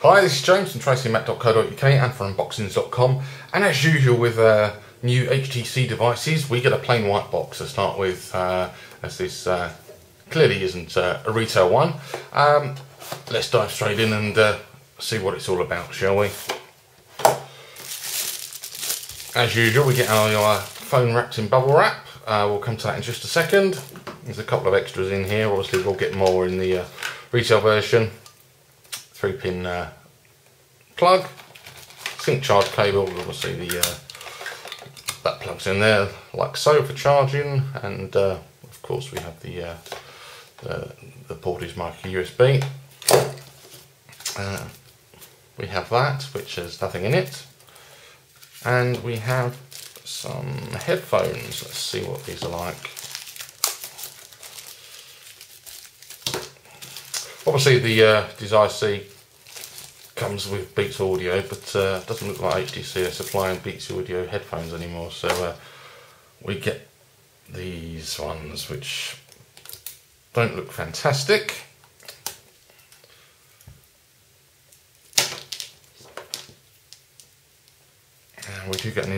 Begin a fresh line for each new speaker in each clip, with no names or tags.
Hi, this is James from tracymac.co.uk and from unboxings.com, and as usual with new HTC devices we get a plain white box to start with, as this clearly isn't a retail one. Let's dive straight in and see what it's all about, shall we? As usual we get our phone wrapped in bubble wrap. We'll come to that in just a second. There's a couple of extras in here, obviously we'll get more in the retail version. 3-pin plug, sync charge cable, obviously that plugs in there like so for charging, and of course we have the port is micro USB. We have that, which has nothing in it, and we have some headphones. Let's see what these are like. Obviously the Desire C comes with Beats Audio, but doesn't look like HTC are supplying Beats Audio headphones anymore, so we get these ones which don't look fantastic. And we do get an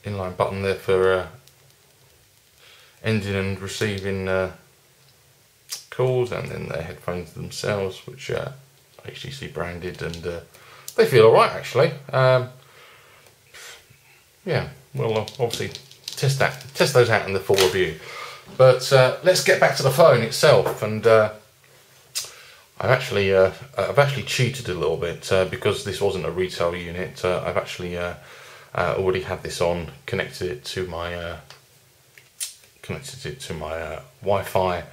inline button there for ending and receiving calls, and then the headphones themselves, which are HTC branded, and they feel alright actually. Yeah, we'll obviously test those out in the full review. But let's get back to the phone itself, and I've actually cheated a little bit because this wasn't a retail unit. I've actually already had this on, connected it to my Wi-Fi,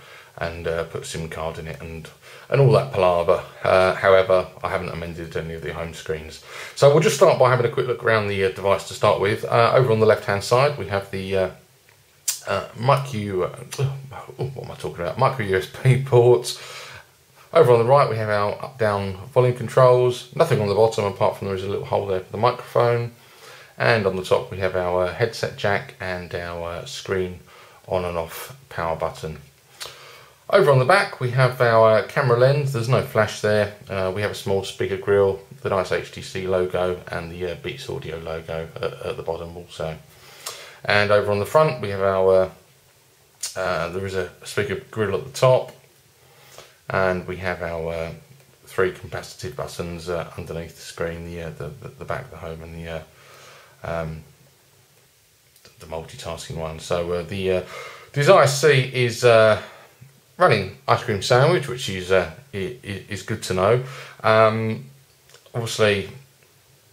and put a SIM card in it and all that palaver. However, I haven't amended any of the home screens. So we'll just start by having a quick look around the device to start with. Over on the left hand side we have the micro USB ports. Over on the right we have our up down volume controls. Nothing on the bottom apart from there is a little hole there for the microphone, and on the top we have our headset jack and our screen on and off power button. Over on the back we have our camera lens. There's no flash there. We have a small speaker grill, the nice HTC logo, and the Beats Audio logo at the bottom also. And over on the front we have our there is a speaker grill at the top, and we have our 3 capacitive buttons underneath the screen, the back of the home and the multitasking one. So the Desire C is running ice cream sandwich, which is good to know. Obviously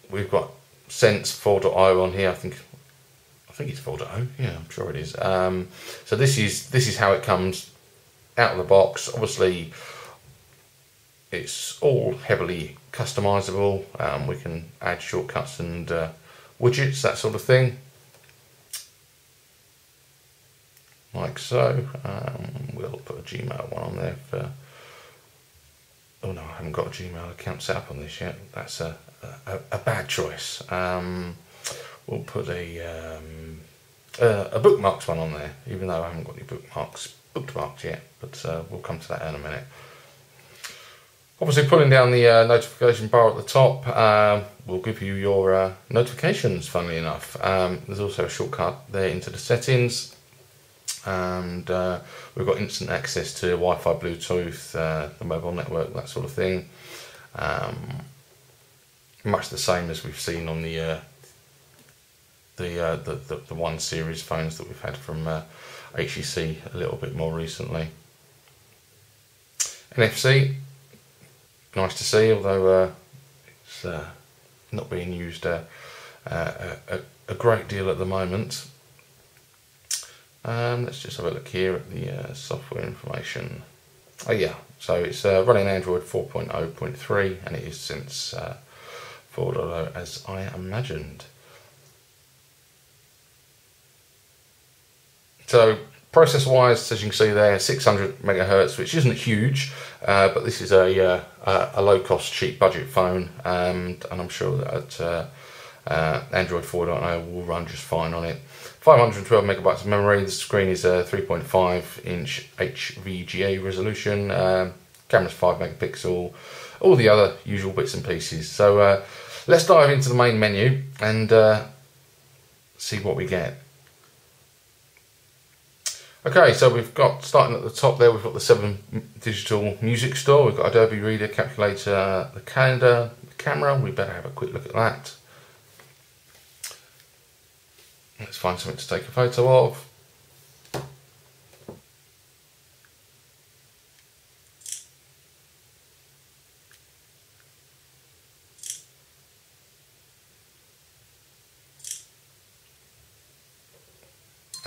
we've got Sense 4.0 on here. I think it's 4.0. Yeah, I'm sure it is. So this is how it comes out of the box. Obviously it's all heavily customizable. We can add shortcuts and widgets, that sort of thing, like so. We'll put a Gmail one on there for, oh no, I haven't got a Gmail account set up on this yet. That's a bad choice. We'll put a bookmarks one on there, even though I haven't got any bookmarks yet, but we'll come to that in a minute. Obviously pulling down the notification bar at the top will give you your notifications, funnily enough. There's also a shortcut there into the settings, and we've got instant access to Wi-Fi, Bluetooth, the mobile network, that sort of thing. Much the same as we've seen on the 1 series phones that we've had from HTC a little bit more recently. NFC, nice to see, although it's not being used a great deal at the moment. Let's just have a look here at the software information. Oh yeah, so it's running Android 4.0.3, and it is since 4.0 as I imagined. So processor wise, as you can see there, 600 megahertz, which isn't huge, but this is a low cost, cheap budget phone, and I'm sure that Android 4.0 will run just fine on it. 512 megabytes of memory. The screen is a 3.5 inch HVGA resolution. Camera's 5 megapixel. all the other usual bits and pieces. So let's dive into the main menu and see what we get. Okay, so we've got, starting at the top there, we've got the 7 digital music store. We've got Adobe Reader, calculator, the calendar, the camera. We better have a quick look at that. Let's find something to take a photo of.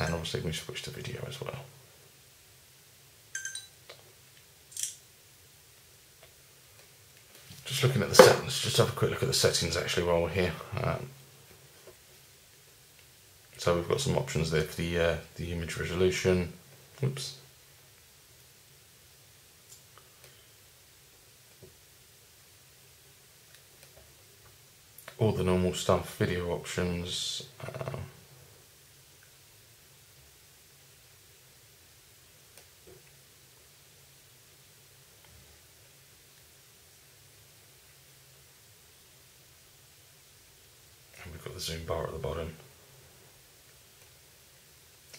And obviously we switch to video as well. Just looking at the settings, just have a quick look at the settings actually while we're here. So we've got some options there for the image resolution. Oops. All the normal stuff, video options. And we've got the zoom bar at the bottom.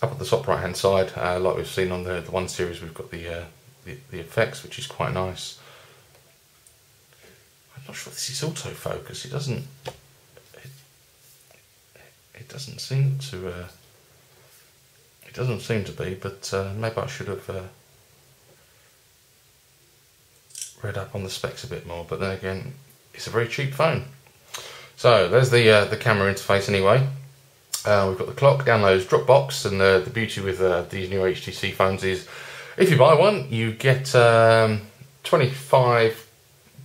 Up at the top right hand side, like we've seen on the 1 series, we've got the effects, which is quite nice. I'm not sure if this is autofocus. It doesn't seem to. It doesn't seem to be, but maybe I should have read up on the specs a bit more. But then again, it's a very cheap phone. So there's the camera interface anyway. We've got the clock, downloads, Dropbox, and the beauty with these new HTC phones is if you buy one, you get 25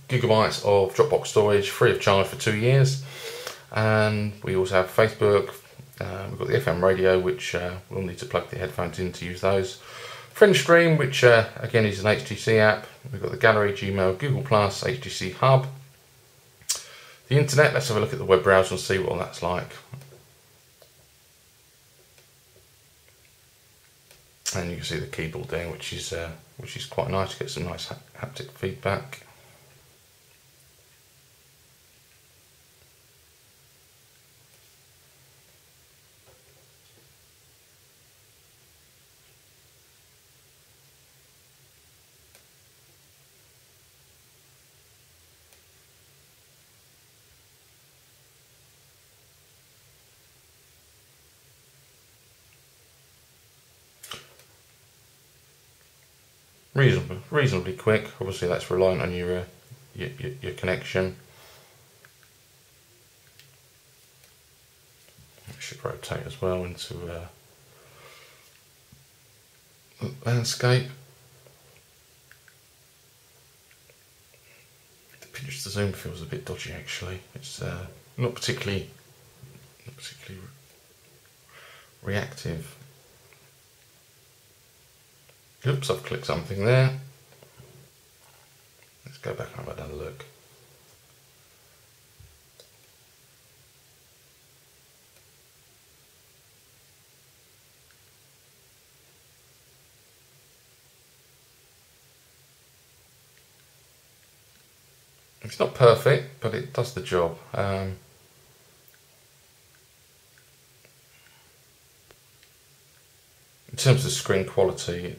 gigabytes of Dropbox storage free of charge for 2 years. And we also have Facebook, we've got the FM radio, which we'll need to plug the headphones in to use those. Friend Stream, which again is an HTC app. We've got the Gallery, Gmail, Google+, HTC Hub. The internet, let's have a look at the web browser and see what that's like. And you can see the keyboard there, which is quite nice to get some nice haptic feedback. Reasonably quick. Obviously, that's reliant on your connection. It should rotate as well into landscape. The pinch to zoom feels a bit dodgy actually. It's not particularly reactive. Oops, I've clicked something there. Let's go back and have another look. It's not perfect, but it does the job. In terms of screen quality,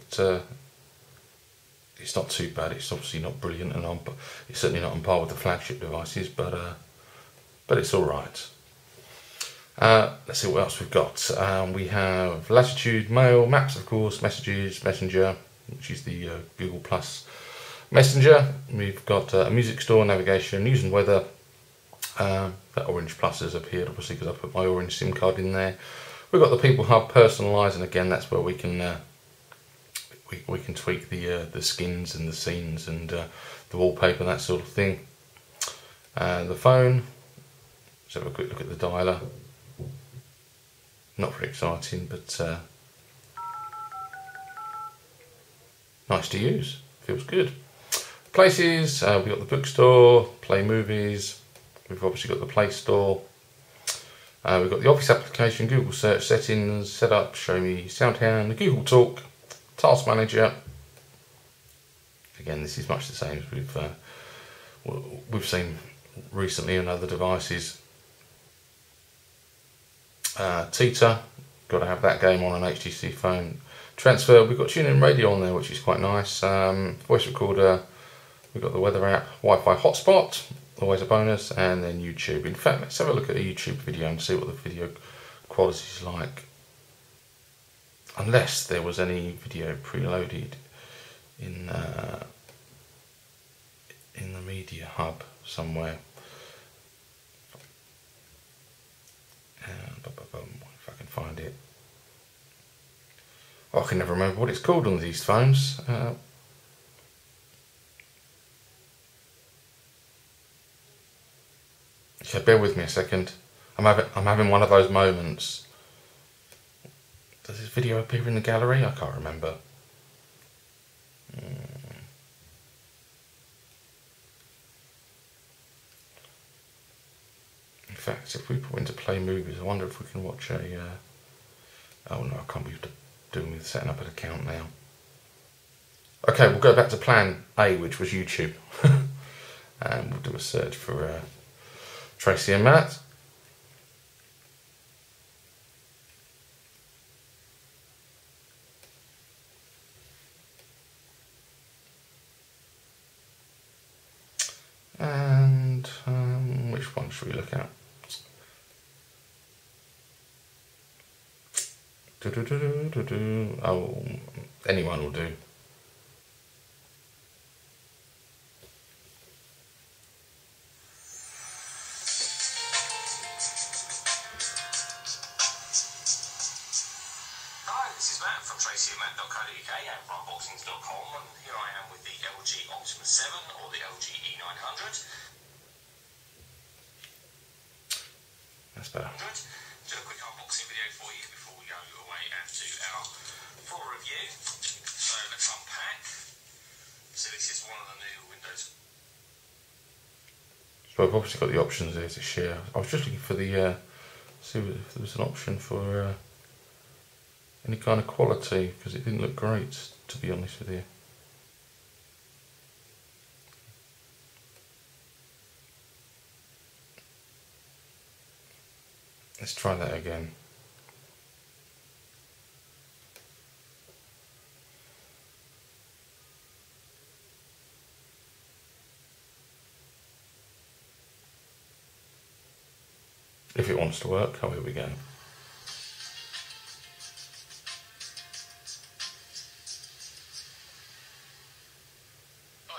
it's not too bad. It's obviously not brilliant, and it's certainly not on par with the flagship devices, but it's all right. Let's see what else we've got. We have latitude, mail, maps, of course, messages, messenger, which is the Google Plus Messenger. We've got a music store, navigation, news and weather. That orange plus has appeared obviously because I put my orange SIM card in there. We've got the People Hub personalise, and again that's where we can tweak the skins and the scenes and the wallpaper, that sort of thing. The phone, let's have a quick look at the dialer. Not very exciting, but nice to use, feels good. Places, we've got the bookstore, play movies, we've obviously got the Play Store. We've got the Office application, Google search, settings, setup, show me, SoundHound, the Google Talk, Task Manager. Again, this is much the same as with we've seen recently in other devices. Tita, got to have that game on an HTC phone. Transfer, we've got TuneIn Radio on there, which is quite nice. Voice recorder, we've got the weather app, Wi-Fi hotspot, always a bonus, and then YouTube. In fact, let's have a look at a YouTube video and see what the video quality is like. Unless there was any video preloaded in the media hub somewhere. If I can find it. Oh, I can never remember what it's called on these phones. Okay, bear with me a second. I'm having one of those moments. Does this video appear in the gallery? I can't remember. In fact, if we put into play movies, I wonder if we can watch a... oh no, I can't be doing with setting up an account now. Okay, we'll go back to plan A, which was YouTube. And we'll do a search for Tracy and Matt. And which one should we look at? Oh, anyone will do.
Hi, this is Matt from tracyandmatt.co.uk and unboxings.com, and here I am with the LG Optimus 7 or the LG E900.
That's better.
Do a quick unboxing video for you before we go away and to our full review. So let's unpack. So this is one of the new Windows.
So I've obviously got the options there to share. I was just looking for the see if there was an option for any kind of quality, because it didn't look great, to be honest with you. Let's try that again. If it wants to work. Oh, here we go.
Hi,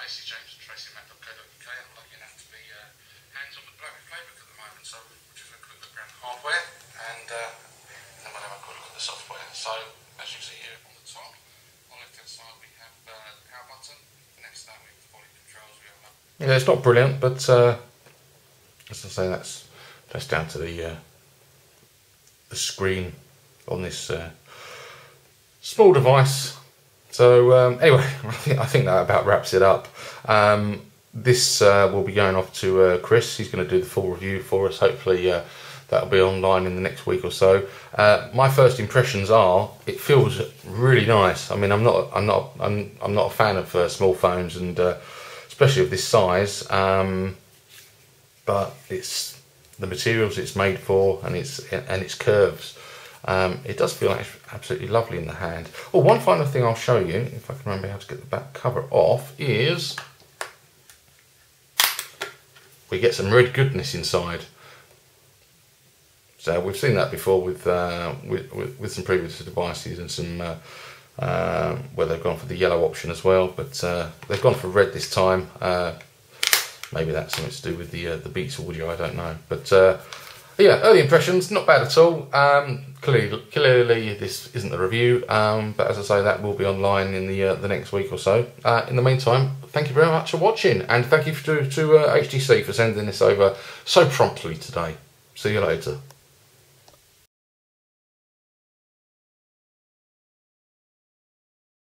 this is James from tracyandmatt.co.uk. I'm lucky enough to be hands-on with Playbook at the moment, so we'll just have a quick look around the hardware and then we'll have a quick look at the software. So, as you see here on the top, on the left-hand side we have the power button. Next to that we have the volume controls. We have
Yeah, it's not brilliant, but as I say, that's down to the screen on this small device. So anyway, I think that about wraps it up. This will be going off to Chris. He's going to do the full review for us. Hopefully that'll be online in the next week or so. My first impressions are it feels really nice. I mean, I'm not a fan of small phones, and especially of this size. But it's the materials it's made for, and its curves. It does feel absolutely lovely in the hand. Oh, one final thing I'll show you, if I can remember how to get the back cover off, is we get some red goodness inside. So we've seen that before with some previous devices, and some where they've gone for the yellow option as well, but they've gone for red this time. Maybe that's something to do with the Beats audio, I don't know. But yeah, early impressions, not bad at all. Clearly this isn't the review, but as I say, that will be online in the next week or so. In the meantime, thank you very much for watching, and thank you to HTC for sending this over so promptly today. See you later.